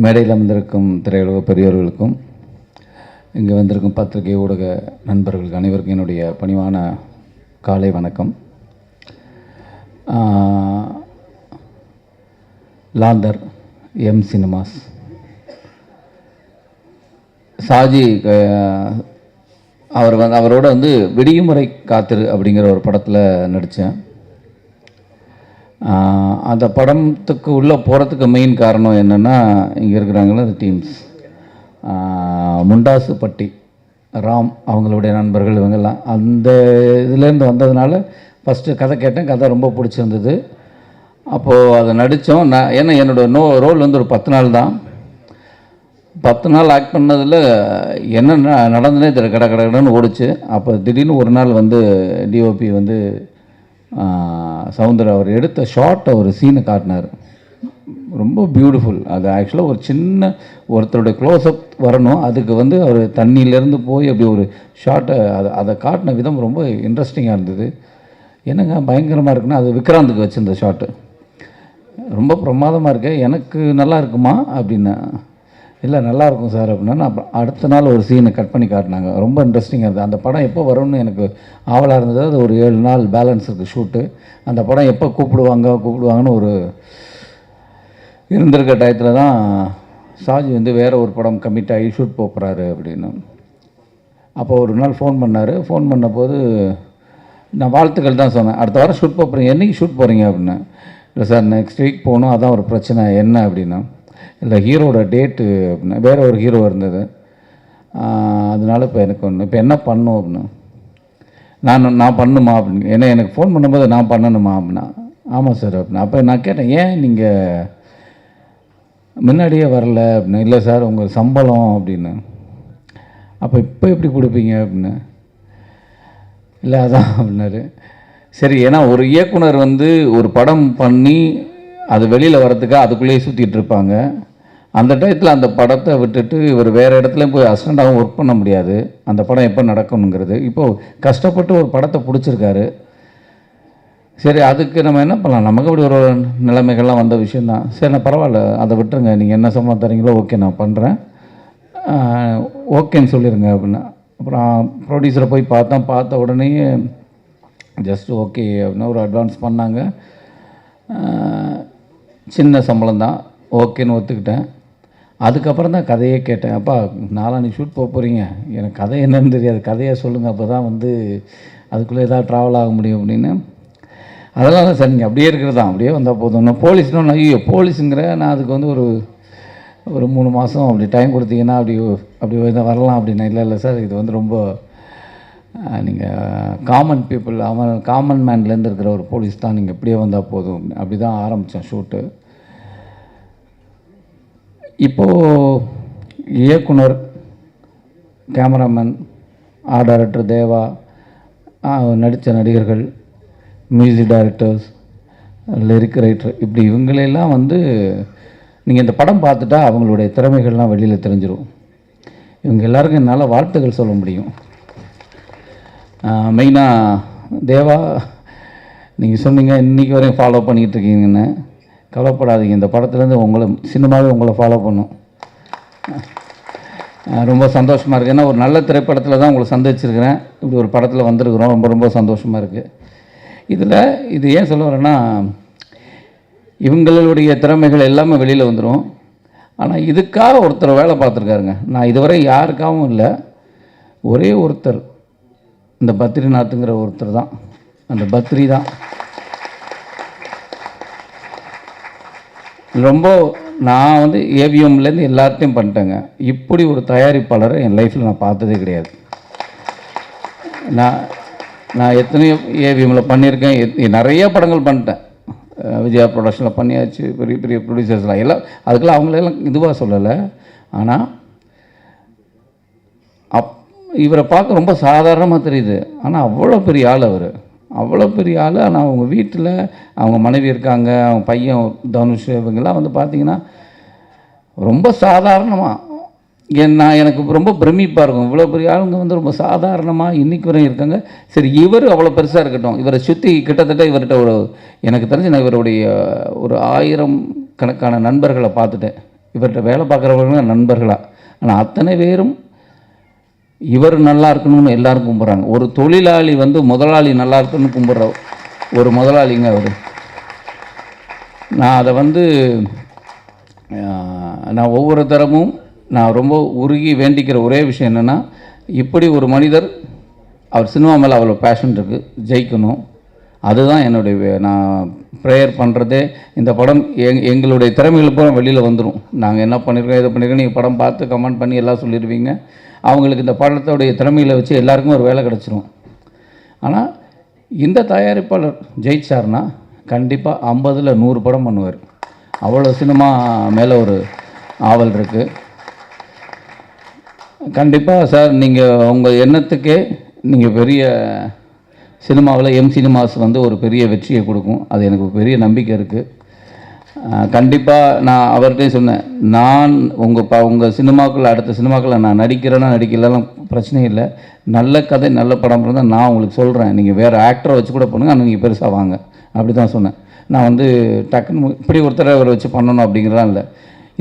மேடையில் வந்திருக்கும் திரையுலக பெரியவர்களுக்கும் இங்கே வந்திருக்கும் பத்திரிகை ஊடக நண்பர்களுக்கு அனைவருக்கும் என்னுடைய பணிவான காலை வணக்கம். லாந்தர் எம் சினிமாஸ் சாஜி அவரோட விடியுமுறை காத்திரு அப்படிங்கிற ஒரு படத்தில் நடித்தேன். அந்த படத்துக்கு உள்ளே போகிறதுக்கு மெயின் காரணம் என்னென்னா, இங்கே இருக்கிறாங்களே அந்த டீம்ஸ், முண்டாசு பட்டி ராம் அவங்களுடைய நண்பர்கள் இவங்கெல்லாம் அந்த இதுலேருந்து வந்ததுனால ஃபஸ்ட்டு கதை கேட்டேன். கதை ரொம்ப பிடிச்சிருந்தது. அப்போது அதை நடித்தோம். ஏன்னா என்னோடய ரோல் ஒரு 10 நாள் தான். 10 நாள் ஆக்ட் பண்ணதில் என்ன நடந்ததுனே தெரியல, கடன்னு ஓடிச்சு. அப்போ திடீர்னு ஒரு நாள் டிஓபி சவுந்தர் அவர் எடுத்த ஷார்ட்டை ஒரு சீனை காட்டினார். ரொம்ப பியூட்டிஃபுல். அது ஆக்சுவலாக ஒரு சின்ன ஒருத்தருடைய க்ளோஸ்அப் வரணும். அதுக்கு அவர் தண்ணியிலேருந்து போய் அப்படி ஒரு ஷார்ட்டை அதை காட்டின விதம் ரொம்ப இன்ட்ரெஸ்டிங்காக இருந்தது. என்னங்க பயங்கரமாக இருக்குன்னா, அது விக்ராந்துக்கு வச்சுருந்த ஷார்ட்டு ரொம்ப பிரமாதமாக இருக்கு, எனக்கு நல்லா இருக்குமா அப்படின்னா, இல்லை நல்லாயிருக்கும் சார் அப்படின்னா. நான் அடுத்த நாள் ஒரு சீனை கட் பண்ணி காட்டினாங்க. ரொம்ப இன்ட்ரெஸ்டிங்காக இருந்தது. அந்த படம் எப்போ வரும்னு எனக்கு ஆவலாக இருந்தது. அது ஒரு 7 நாள் பேலன்ஸ் இருக்குது ஷூட்டு. அந்த படம் எப்போ கூப்பிடுவாங்கன்னு ஒரு இருந்திருக்க டயத்தில் தான் சாஜி வேறு ஒரு படம் கமிட் ஆகி ஷூட் போகிறாரு அப்படின்னு. அப்போ ஒரு நாள் ஃபோன் பண்ணார். ஃபோன் பண்ணபோது நான் வாழ்த்துக்கள் தான் சொன்னேன். அடுத்த வாரம் ஷூட் போகிறீங்க, என்றைக்கு ஷூட் போகிறீங்க அப்படின்னா. இல்லை சார் நெக்ஸ்ட் வீக் போகணும், அதான் ஒரு பிரச்சனை. என்ன அப்படின்னா, இல்லை ஹீரோட டேட்டு அப்படின்னா, வேறு ஒரு ஹீரோ இருந்தது, அதனால் இப்போ எனக்கு இப்போ என்ன பண்ணும் அப்படின்னா, நான் பண்ணுமா அப்படின்னு. ஏன்னா எனக்கு ஃபோன் பண்ணும்போது நான் பண்ணணுமா அப்படின்னா. ஆமாம் சார் அப்படின்னா. அப்போ நான் கேட்டேன், ஏன் நீங்கள் முன்னாடியே வரல அப்படின்னு. இல்லை சார் உங்கள் சம்பளம் அப்படின்னு. அப்போ இப்போ எப்படி கொடுப்பீங்க அப்படின்னு. இல்லை அதான் அப்படின்னாரு. சரி, ஏன்னா ஒரு இயக்குனர் ஒரு படம் பண்ணி அது வெளியில் வரத்துக்கு அதுக்குள்ளேயே சுற்றிட்டு இருப்பாங்க. அந்த டயத்தில் அந்த படத்தை விட்டுட்டு இவர் வேறு இடத்துலையும் போய் அசிஸ்டண்ட்டாகவும் ஒர்க் பண்ண முடியாது. அந்த படம் எப்போ நடக்கணுங்கிறது. இப்போது கஷ்டப்பட்டு ஒரு படத்தை பிடிச்சிருக்காரு. சரி, அதுக்கு நம்ம என்ன பண்ணலாம், நமக்கு அப்படி ஒரு நிலைமைகள்லாம் வந்த விஷயந்தான். சரி, நான் பரவாயில்ல, அதை விட்டுருங்க, நீங்கள் என்ன சம்பளம் தரீங்களோ ஓகே நான் பண்ணுறேன், ஓகேன்னு சொல்லிடுங்க அப்படின்னா. அப்புறம் ப்ரொடியூசரை போய் பார்த்த உடனே ஜஸ்ட் ஓகே அப்படின்னா ஒரு அட்வான்ஸ் பண்ணாங்க. சின்ன சம்பளம் தான், ஓகேன்னு ஒத்துக்கிட்டேன். அதுக்கப்புறம் தான் கதையே கேட்டேன். அப்பா நாளான்னைக்கு ஷூட் போகிறீங்க, எனக்கு கதை என்னன்னு தெரியாது, கதையை சொல்லுங்கள், அப்போ தான் அதுக்குள்ளே ஏதாவது ட்ராவல் ஆக முடியும் அப்படின்னு. அதெல்லாம் தான் சார், நீங்கள் அப்படியே இருக்கிறது தான், அப்படியே வந்தால் போதும். நான் போலீஸ்னு ஐயோ போலீஸுங்கிற, நான் அதுக்கு ஒரு 3 மாதம் அப்படி டைம் கொடுத்தீங்கன்னா அப்படி வரலாம் அப்படின்னா. இல்லை சார், இது ரொம்ப நீங்கள் காமன் பீப்புள், காமன் மேன்லேருந்து இருக்கிற ஒரு போலீஸ் தான், நீங்கள் இப்படியே வந்தால் போதும். அப்படி தான் ஆரம்பித்தேன் ஷூட்டு. இப்போது இயக்குனர், கேமராமேன், ஆர்ட் டைரக்டர் தேவா, நடித்த நடிகர்கள், மியூசிக் டைரக்டர்ஸ், லிரிக் ரைட்டர், இப்படி இவங்களெல்லாம் நீங்கள் இந்த படம் பார்த்துட்டா அவங்களுடைய திறமைகள்லாம் வெளியில் தெரிஞ்சிடும். இவங்க எல்லாருக்கும் என்னால் வாழ்த்துக்கள் சொல்ல முடியும். மெயினாக தேவா, நீங்கள் சொன்னீங்க இன்றைக்கி வரையும் ஃபாலோ பண்ணிகிட்ருக்கீங்கன்னு. கவலைப்படாதீங்க, இந்த படத்துலேருந்து சினிமாவே உங்களை ஃபாலோ பண்ணும். ரொம்ப சந்தோஷமாக இருக்குது. ஏன்னா ஒரு நல்ல திரைப்படத்தில் தான் உங்களை சந்திச்சிருக்கிறேன். இப்படி ஒரு படத்தில் வந்திருக்கிறோம். ரொம்ப சந்தோஷமாக இருக்குது. இது ஏன் சொல்ல வரேன்னா, இவங்களுடைய திறமைகள் எல்லாமே வெளியில் வந்துடும். ஆனால் இதுக்காக ஒருத்தர் வேலை பார்த்துருக்காருங்க. நான் இதுவரை யாருக்காகவும் இல்லை, ஒரே ஒருத்தர், இந்த பத்ரிநாத்துங்கிற ஒருத்தர் தான். அந்த பத்ரி தான் ரொம்ப, நான் ஏவிஎம்லேருந்து எல்லாத்தையும் பண்ணிட்டேங்க. இப்படி ஒரு தயாரிப்பாளரை என் லைஃப்பில் நான் பார்த்ததே கிடையாது. நான் எத்தனையோ ஏவிஎம்மில் பண்ணியிருக்கேன், நிறைய படங்கள் பண்ணிட்டேன். விஜயா ப்ரொடக்ஷனில் பண்ணியாச்சு, பெரிய பெரிய ப்ரொடியூசர்ஸ்லாம் எல்லாம், அதுக்கெல்லாம் அவங்களெல்லாம் இதுவாக சொல்லலை. ஆனால் இவரை பார்க்க ரொம்ப சாதாரணமாக தெரியுது. ஆனால் அவ்வளோ பெரிய ஆள் அவ்வளோ பெரிய ஆள். ஆனால் அவங்க வீட்டில் அவங்க மனைவி இருக்காங்க, அவங்க பையன் தனுஷ், இவங்கெல்லாம் பார்த்தீங்கன்னா ரொம்ப சாதாரணமாக, எனக்கு ரொம்ப பிரமிப்பாக இருக்கும். இவ்வளோ பெரிய ஆளுங்க ரொம்ப சாதாரணமாக இன்றைக்கி வரையும் இருக்காங்க. சரி, இவர் அவ்வளோ பெருசாக இருக்கட்டும், இவரை சுற்றி கிட்டத்தட்ட இவர்கிட்ட எனக்கு தெரிஞ்சு நான் இவருடைய ஒரு 1000 கணக்கான நண்பர்களை பார்த்துட்டேன். இவர்கிட்ட வேலை பார்க்குறவங்க நண்பர்களாக. ஆனால் அத்தனை பேரும் இவர் நல்லா இருக்கணும்னு எல்லாரும் கும்பிட்றாங்க. ஒரு தொழிலாளி முதலாளி நல்லா இருக்கணும்னு கும்பிட்ற ஒரு முதலாளிங்க அவர். நான் அதை நான் ஒவ்வொரு தரமும் நான் ரொம்ப உருகி வேண்டிக்கிற ஒரே விஷயம் என்னென்னா, இப்படி ஒரு மனிதர் அவர் சினிமா மேலே அவ்வளோ பேஷன் இருக்குது, ஜெயிக்கணும். அதுதான் என்னுடைய நான் ப்ரேயர் பண்ணுறதே. இந்த படம் எங்களுடைய திறமைகள் பூரா வெளியில் வந்துடும். நாங்கள் என்ன பண்ணியிருக்கோம், எதை பண்ணியிருக்கோம், நீங்கள் படம் பார்த்து கமெண்ட் பண்ணி எல்லாம் சொல்லிடுவீங்க. அவங்களுக்கு இந்த படத்தோடைய திறமைகளை வச்சு எல்லாருக்கும் ஒரு வேலை கிடச்சிரும். ஆனால் இந்த தயாரிப்பாளர் ஜெயிச்சார்னா கண்டிப்பாக 50ல் 100 படம் பண்ணுவார். அவ்வளோ சினிமா மேலே ஒரு ஆவல் இருக்குது. கண்டிப்பாக சார், நீங்கள் உங்கள் எண்ணத்துக்கே நீங்கள் பெரிய சினிமாவில் சினிமாஸ் ஒரு பெரிய வெற்றியை கொடுக்கும். அது எனக்கு பெரிய நம்பிக்கை இருக்குது. கண்டிப்பாக நான் அவர்கிட்டே சொன்னேன், நான் உங்கள் சினிமாக்கள் அடுத்த சினிமாக்களில் நான் நடிக்கிறேன்னா நடிக்கலாம் பிரச்சனை இல்லை. நல்ல கதை நல்ல படம் இருந்தால் நான் உங்களுக்கு சொல்கிறேன், நீங்கள் வேறு ஆக்டரை வச்சு கூட பண்ணுங்கள், ஆனால் நீங்கள் பெருசாக வாங்க அப்படி தான் சொன்னேன். நான் டக்குன்னு இப்படி ஒருத்தரை அவரை வச்சு பண்ணணும் அப்படிங்கிறதான் இல்லை.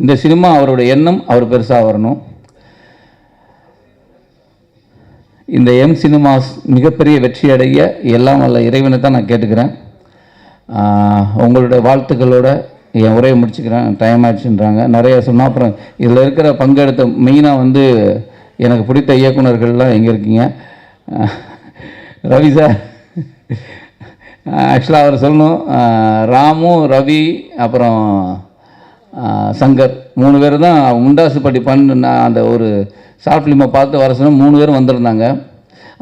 இந்த சினிமா அவரோட எண்ணம் அவர் பெருசாக வரணும். இந்த சினிமாஸ் மிகப்பெரிய வெற்றி அடைய எல்லாம் வல்ல இறைவனை தான் நான் கேட்டுக்கிறேன். உங்களுடைய வாழ்த்துக்களோட என் உரையை முடிச்சுக்கிறேன். டைம் ஆயிடுச்சுன்றாங்க, நிறைய சொன்னால். அப்புறம் இதில் இருக்கிற பங்கெடுத்த மெயினாக எனக்கு பிடித்த இயக்குனர்கள்லாம் எங்கே இருக்கீங்க? ரவி சார், ஆக்சுவலாக அவர் சொல்லணும், ராமு, ரவி, அப்புறம் சங்கர் 3 பேர் தான் முண்டாசுப்பட்டி நான் அந்த ஒரு ஷார்ட் ஃபிலிமை பார்த்து வர சொன்னால் 3 பேரும் வந்திருந்தாங்க.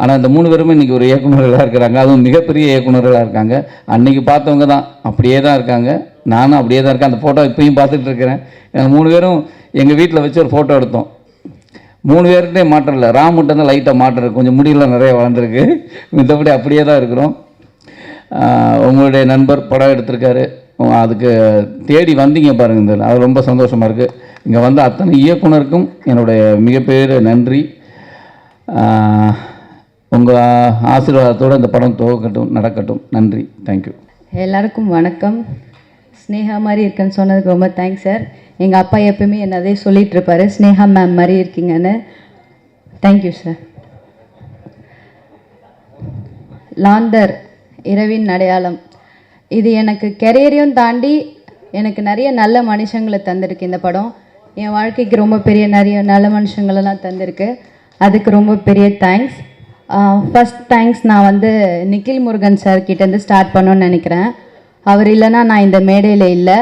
ஆனால் இந்த 3 பேருமே இன்றைக்கி ஒரு இயக்குநர்களாக இருக்கிறாங்க, அதுவும் மிகப்பெரிய இயக்குநர்களாக இருக்காங்க. அன்றைக்கி பார்த்தவங்க தான் அப்படியே தான் இருக்காங்க, நானும் அப்படியே தான் இருக்கேன். அந்த ஃபோட்டோ இப்போயும் பார்த்துட்டு இருக்கிறேன். எங்கள் 3 பேரும் எங்கள் வீட்டில் வச்சு ஒரு ஃபோட்டோ எடுத்தோம். 3 பேர்கிட்டே மாற்றம் இல்லை, ராமுட்ட தான் லைட்டாக மாற்றம் இருக்குது, கொஞ்சம் முடியெல்லாம் நிறைய வளர்ந்துருக்கு. மற்றபடி அப்படியே தான் இருக்கிறோம். உங்களுடைய நண்பர் படம் எடுத்திருக்காரு, அதுக்கு தேடி வந்தீங்க பாருங்கள், அது ரொம்ப சந்தோஷமாக இருக்குது. இங்கே அத்தனை இயக்குனருக்கும் என்னுடைய மிகப்பெரிய நன்றி. உங்கள் ஆசீர்வாதத்தோடு இந்த படம் துவக்கட்டும், நடக்கட்டும். நன்றி, தேங்க்யூ. எல்லாருக்கும் வணக்கம். ஸ்னேகா மாதிரி இருக்கேன்னு சொன்னதுக்கு ரொம்ப தேங்க்ஸ் சார். எங்கள் அப்பா எப்பவுமே என்னதே சொல்லிகிட்ருப்பாரு, ஸ்னேகா மேம் மாதிரி இருக்கீங்கன்னு. Thank you sir. லாந்தர், இரவின் அடையாளம், இது எனக்கு கெரியரையும் தாண்டி எனக்கு நிறைய நல்ல மனுஷங்களை தந்திருக்கு இந்த படம். என் வாழ்க்கைக்கு ரொம்ப பெரிய நிறைய நல்ல மனுஷங்களெல்லாம் தந்திருக்கு. அதுக்கு ரொம்ப பெரிய தேங்க்ஸ். ஃபஸ்ட் தேங்க்ஸ் நான் நிக்கில் முருகன் சார் கிட்டேருந்து ஸ்டார்ட் பண்ணணுன்னு நினைக்கிறேன். அவர் இல்லைன்னா நான் இந்த மேடையில் இல்லை.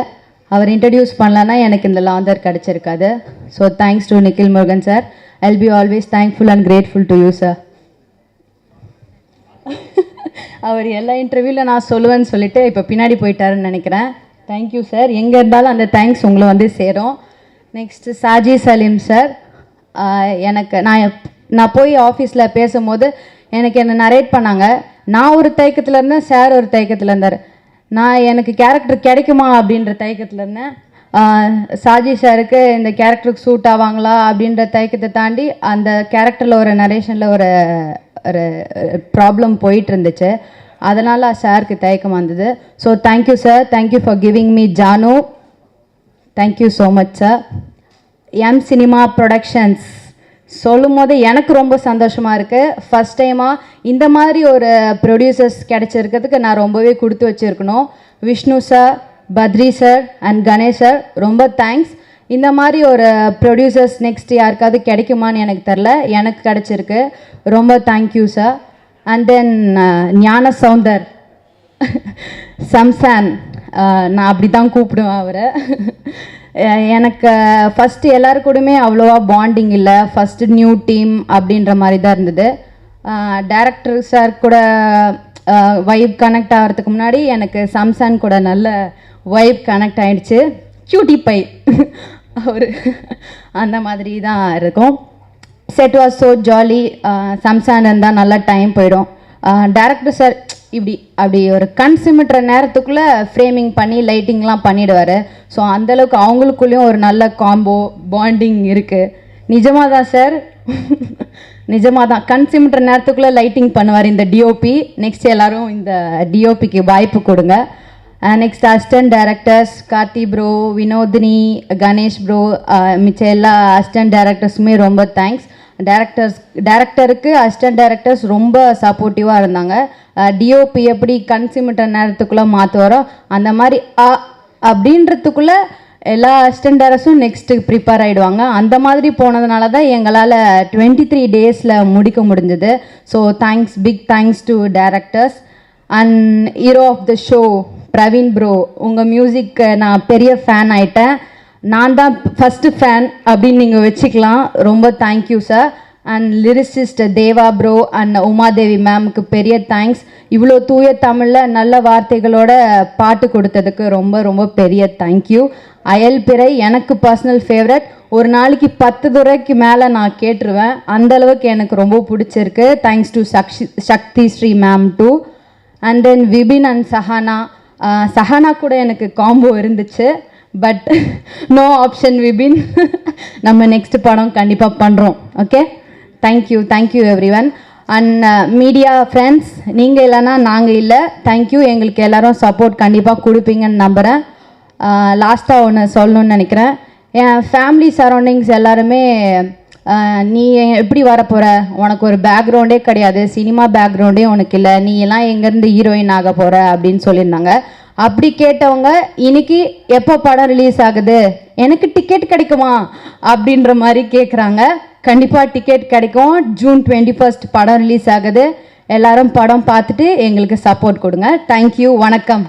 அவர் இன்ட்ரடியூஸ் பண்ணலன்னா எனக்கு இந்த லாந்தர் கிடச்சிருக்காது. So thanks to Nikhil Murugan sir. I'll be always thankful and grateful to you sir. அவர் எல்லா இன்டர்வியூவில் நான் சொல்லுவேன்னு சொல்லிட்டு இப்போ பின்னாடி போயிட்டாருன்னு நினைக்கிறேன். Thank you sir. எங்கே இருந்தாலும் அந்த தேங்க்ஸ் உங்களை சேரும். Next Saji Saleem sir. எனக்கு நான் போய் ஆஃபீஸில் பேசும்போது எனக்கு என்ன நரேட் பண்ணாங்க. நான் ஒரு தயக்கத்தில் இருந்தேன், சார் ஒரு தயக்கத்தில் இருந்தார். எனக்கு கேரக்டர் கிடைக்குமா அப்படின்ற தயக்கத்தில் இருந்தேன். சாஜி சாருக்கு இந்த கேரக்டருக்கு சூட் ஆவாங்களா அப்படின்ற தயக்கத்தை தாண்டி அந்த கேரக்டரில் ஒரு நரேஷனில் ஒரு ஒரு ப்ராப்ளம் போயிட்டு இருந்துச்சு. அதனால் சாருக்கு தயக்கம் வந்தது. So thank you sir, thank you for giving me Jaanu. Thank you so much sir. Cinema productions சொல்லும் போது எனக்கு ரொம்ப சந்தோஷமாக இருக்குது. ஃபஸ்ட் டைமாக இந்த மாதிரி ஒரு ப்ரொடியூசர்ஸ் கிடச்சிருக்கிறதுக்கு நான் ரொம்பவே கொடுத்து வச்சுருக்கணும். Vishnu sir, Badri sir and Ganesh sir, ரொம்ப தேங்க்ஸ். இந்த மாதிரி ஒரு ப்ரொடியூசர்ஸ் நெக்ஸ்ட் யாருக்காவது கிடைக்குமான்னு எனக்கு தெரில, எனக்கு கிடச்சிருக்கு. ரொம்ப தேங்க்யூ சார். அண்ட் தென் ஞான சௌந்தர் சம்சான், நான் அப்படி தான் கூப்பிடுவேன் அவரை. எனக்கு ஃபஸ்ட்டு எல்லாருக்கூடமே அவ்வளோவா பாண்டிங் இல்லை. ஃபஸ்ட்டு நியூ டீம் அப்படின்ற மாதிரி தான் இருந்தது. டைரக்டர் சார் கூட வைப் கனெக்ட் ஆகிறதுக்கு முன்னாடி எனக்கு சம்சான் கூட நல்ல வைப் கனெக்ட் ஆகிடுச்சு. க்யூட்டி பை அவர் அந்த மாதிரி தான் இருக்கும். Set was so jolly. Samson இருந்தால் நல்லா டைம் போயிடும். டைரக்டர் சார் அப்படி ஒரு கண் சிமிட்டுற நேரத்துக்குள்ளே ஃப்ரேமிங் பண்ணி லைட்டிங்லாம் பண்ணிவிடுவார். ஸோ அந்தளவுக்கு அவங்களுக்குள்ளேயும் ஒரு நல்ல காம்போ பாண்டிங் இருக்குது. நிஜமாக தான் சார், நிஜமாக தான். கண் சிமிட்டுற நேரத்துக்குள்ளே லைட்டிங் பண்ணுவார் இந்த டிஓபி. நெக்ஸ்ட் எல்லோரும் இந்த டிஓபிக்கு வாய்ப்பு கொடுங்க. Next assistant directors Karthi bro, Vinodhini, Ganesh bro, மிச்ச எல்லா அசிஸ்டன்ட் டைரக்டர்ஸுமே ரொம்ப தேங்க்ஸ். டைரக்டருக்கு அசிஸ்டன்ட் டைரக்டர்ஸ் ரொம்ப சப்போர்ட்டிவாக இருந்தாங்க. டிஓபி எப்படி கண் சிமிட்ட நேரத்துக்குள்ளே மாற்றுவாரோ அந்த மாதிரி அப்படின்றதுக்குள்ளே எல்லா அசிஸ்டன்ட் டைரக்டர்ஸும் நெக்ஸ்ட்டு ப்ரிப்பேர் ஆகிடுவாங்க. அந்த மாதிரி போனதுனால தான் எங்களால் 23 டேஸில் முடிக்க முடிஞ்சது. So thanks, big thanks to directors. And hero of the show Praveen bro, உங்கள் மியூசிக் நான் பெரிய ஃபேன் ஆகிட்டேன். நான் தான் ஃபஸ்ட்டு ஃபேன் அப்படின்னு நீங்கள் வச்சுக்கலாம். ரொம்ப thank you sir. And lyricist Deva bro and Umadevi மேம்க்கு பெரிய தேங்க்ஸ். இவ்வளோ தூய தமிழில் நல்ல வார்த்தைகளோட பாட்டு கொடுத்ததுக்கு ரொம்ப ரொம்ப பெரிய தேங்க்யூ. அயல் பிறை எனக்கு பர்சனல் ஃபேவரட். ஒரு நாளைக்கு 10 தடவைக்கு மேலே நான் கேட்டுருவேன், அந்தளவுக்கு எனக்கு ரொம்ப பிடிச்சிருக்கு. Thanks to Sakthi Sri ma'am too. And then Vipin and Sahana. Sahana கூட எனக்கு காம்போ இருந்துச்சு, பட் நோ ஆப்ஷன் விபின். நம்ம நெக்ஸ்ட் படம் கண்டிப்பாக பண்ணுறோம். Okay, thank you every one. And media friends, நீங்கள் இல்லைன்னா நாங்கள் இல்லை. தேங்க்யூ, எங்களுக்கு எல்லோரும் சப்போர்ட் கண்டிப்பாக கொடுப்பீங்கன்னு நம்புகிறேன். லாஸ்ட்டாக ஒன்று சொல்லணுன்னு நினைக்கிறேன். என் ஃபேமிலி சரௌண்டிங்ஸ் எல்லாருமே நீ எப்படி வரப்போகிற, உனக்கு ஒரு பேக்ரவுண்டே கிடையாது, சினிமா பேக்ரவுண்டே உனக்கு இல்லை, நீ எல்லாம் எங்கேருந்து ஹீரோயின் ஆக போகிற அப்படின்னு சொல்லியிருந்தாங்க. அப்படி கேட்டவங்க இன்னைக்கு எப்போ படம் ரிலீஸ் ஆகுது, எனக்கு டிக்கெட் கிடைக்குமா அப்படின்ற மாதிரி கேட்குறாங்க. கண்டிப்பாக டிக்கெட் கிடைக்கும். ஜூன் 21 படம் ரிலீஸ் ஆகுது. எல்லாரும் படம் பார்த்துட்டு எங்களுக்கு சப்போர்ட் கொடுங்க. தேங்க்யூ, வணக்கம்.